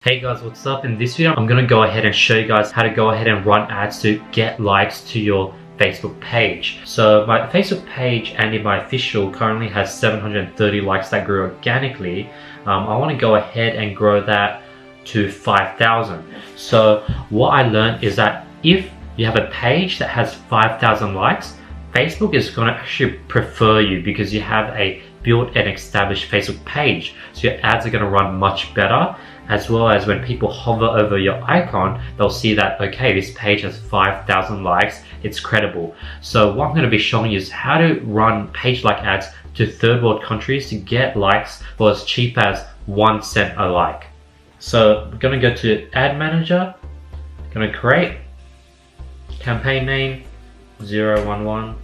Hey guys, what's up? In this video I'm going to go ahead and show you guys how to go ahead and run ads to get likes to your Facebook page. So my Facebook page and my official currently has 730 likes that grew organically. I want to go ahead and grow that to 5,000. So what I learned is that if you have a page that has 5,000 likes, Facebook is going to actually prefer you because you have a built and established Facebook page. So your ads are going to run much better, as well as when people hover over your icon, they'll see that, okay, this page has 5,000 likes, it's credible. So what I'm going to be showing you is how to run page-like ads to third world countries to get likes for as cheap as 1 cent a like. So I'm going to go to Ad Manager, going to create campaign name 011,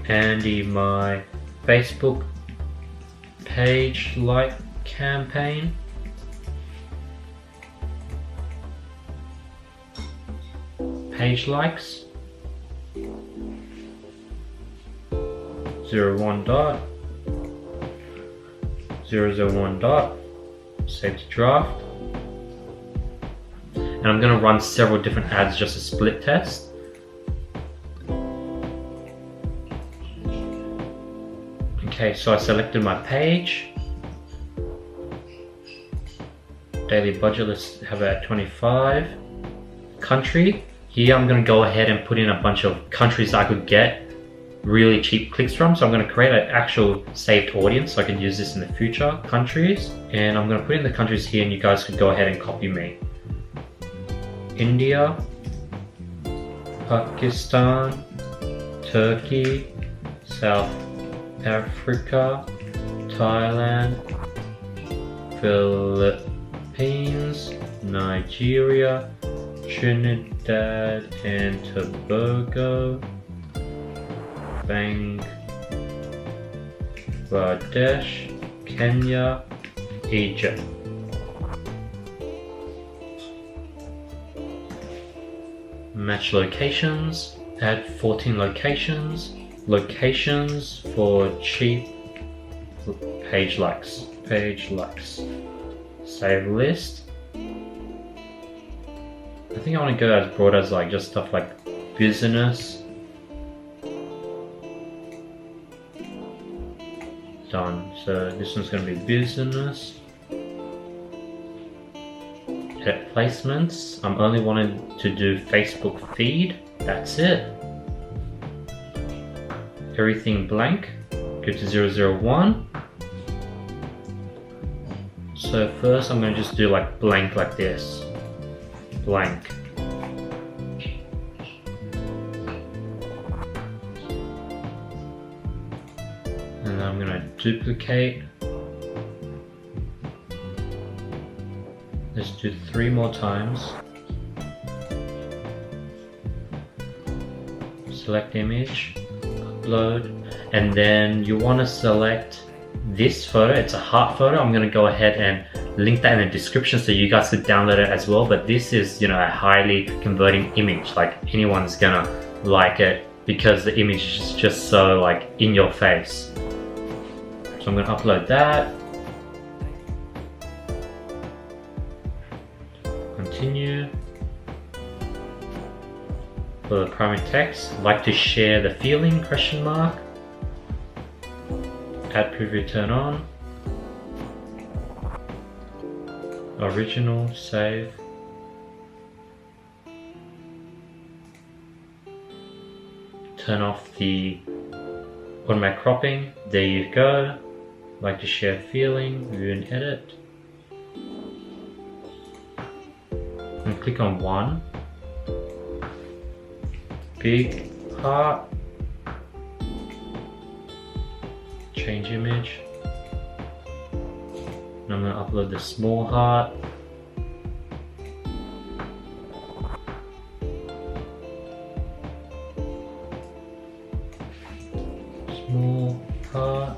Andy my Facebook page like campaign. Page likes 01 dot 001 dot, save to draft, and I'm going to run several different ads just to split test. Okay, so I selected my page. Daily budget, let's have it at 25. Country, here I'm going to go ahead and put in a bunch of countries I could get really cheap clicks from. So I'm going to create an actual saved audience so I can use this in the future. Countries, and I'm going to put in the countries here and you guys could go ahead and copy me. India, Pakistan, Turkey, South Africa, Thailand, Philippines, Nigeria, Trinidad and Tobago, Bangladesh, Kenya, Egypt. Match locations, add 14 locations. Locations for cheap page likes. Save list. I think I want to go as broad as like just stuff like business. Done. So this one's going to be business. Edit placements. I'm only wanting to do Facebook feed. That's it. Everything blank. Go to 001. So first I'm going to just do like blank like this. Blank. And then I'm going to duplicate. Let's do 3 more times. Select image, upload, and then you want to select this photo. It's a heart photo. I'm going to go ahead and link that in the description so you guys could download it as well. But this is, you know, a highly converting image. Like anyone's gonna like it because the image is just so like in your face. So I'm going to upload that. Continue. For the primary text, like to share the feeling, question mark. Add preview turn on. Original, save. Turn off the automatic cropping. There you go. Like to share feeling, view and edit. And click on 1. Big heart. Change image. And I'm going to upload the small heart. Small heart.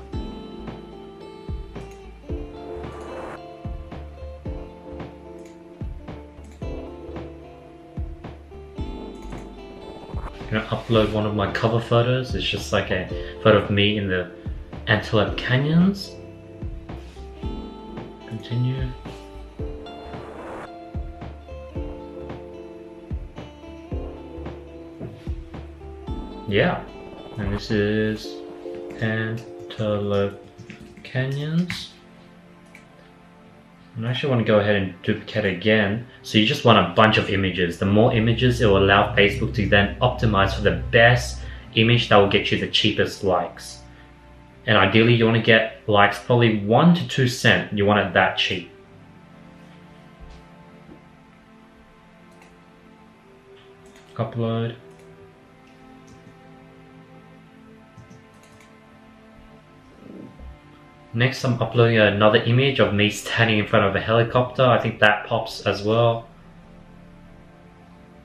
I'm going to upload one of my cover photos. It's just like a photo of me in the Antelope Canyons. Continue. continue. Yeah, and this is Antelope Canyons. And I actually want to go ahead and duplicate again. So you just want a bunch of images. The more images, it will allow Facebook to then optimize for the best image that will get you the cheapest likes. And ideally you want to get likes probably 1 to 2 cents. You want it that cheap. Upload. Next, I'm uploading another image of me standing in front of a helicopter. I think that pops as well.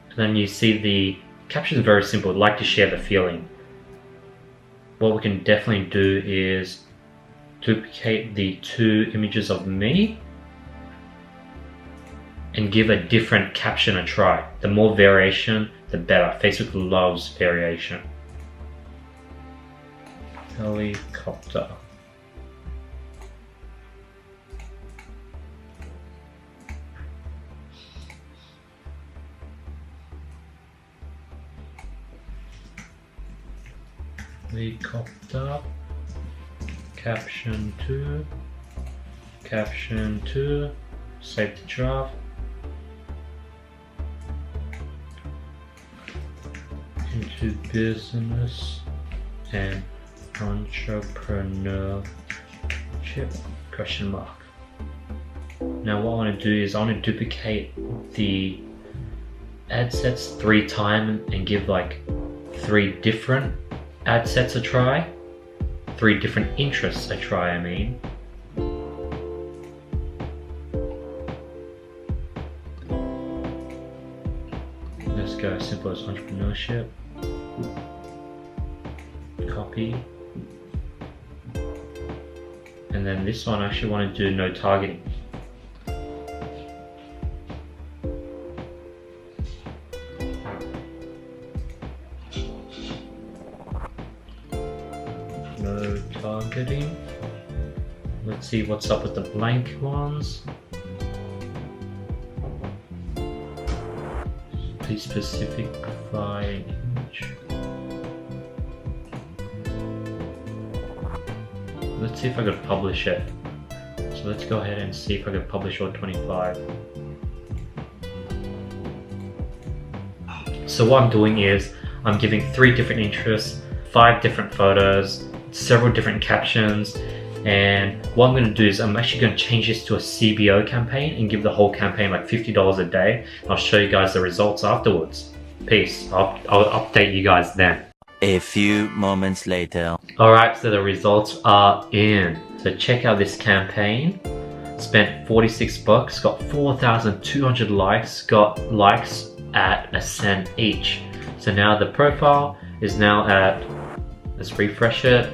And then you see the caption is very simple. I'd like to share the feeling. What we can definitely do is duplicate the 2 images of me and give a different caption a try. The more variation, the better. Facebook loves variation. Helicopter. Helicopter, caption 2, save the draft, into business and entrepreneurship, question mark. Now what I want to do is I want to duplicate the ad sets 3 times and give like 3 different ad sets a try, 3 different interests a try, I mean. Let's go as simple as entrepreneurship. Copy. And then this one I actually want to do no targeting. No targeting. Let's see what's up with the blank ones. Please specify image. Let's see if I could publish it. So let's go ahead and see if I could publish all 25. So what I'm doing is I'm giving 3 different interests, 5 different photos, several different captions, and what I'm going to do is I'm actually going to change this to a CBO campaign and give the whole campaign like $50 a day. I'll show you guys the results afterwards. Peace. I'll update you guys then. A few moments later. Alright, so the results are in. So check out this campaign. Spent 46 bucks, got 4,200 likes, got likes at $0.01 each. So now the profile is now at, let's refresh it,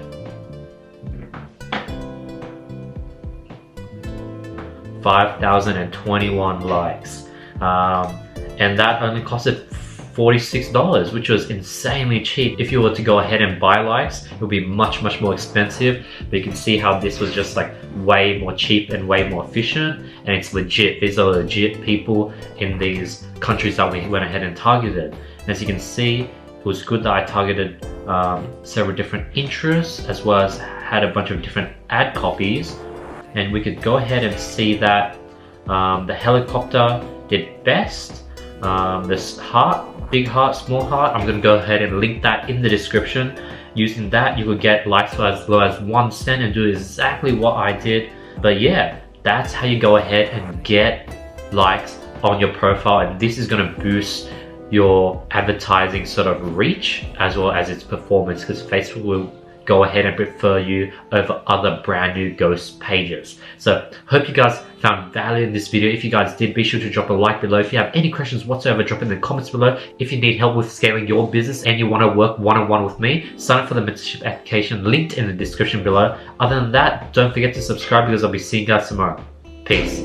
5,021 likes, and that only costed $46, which was insanely cheap. If you were to go ahead and buy likes, it would be much more expensive, but you can see how this was just like way more cheap and way more efficient, and it's legit. These are legit people in these countries that we went ahead and targeted. And as you can see, it was good that I targeted several different interests as well as had a bunch of different ad copies. And we could go ahead and see that the helicopter did best. This heart, big heart, small heart, I'm going to go ahead and link that in the description. Using that, you could get likes for as low as 1 cent and do exactly what I did. But yeah, that's how you go ahead and get likes on your profile, and this is going to boost your advertising sort of reach as well as its performance, because Facebook will go ahead and prefer you over other brand new ghost pages. So hope you guys found value in this video. If you guys did, be sure to drop a like below. If you have any questions whatsoever, drop in the comments below. If you need help with scaling your business and you want to work one-on-one with me, sign up for the mentorship application linked in the description below. Other than that, don't forget to subscribe because I'll be seeing you guys tomorrow. Peace.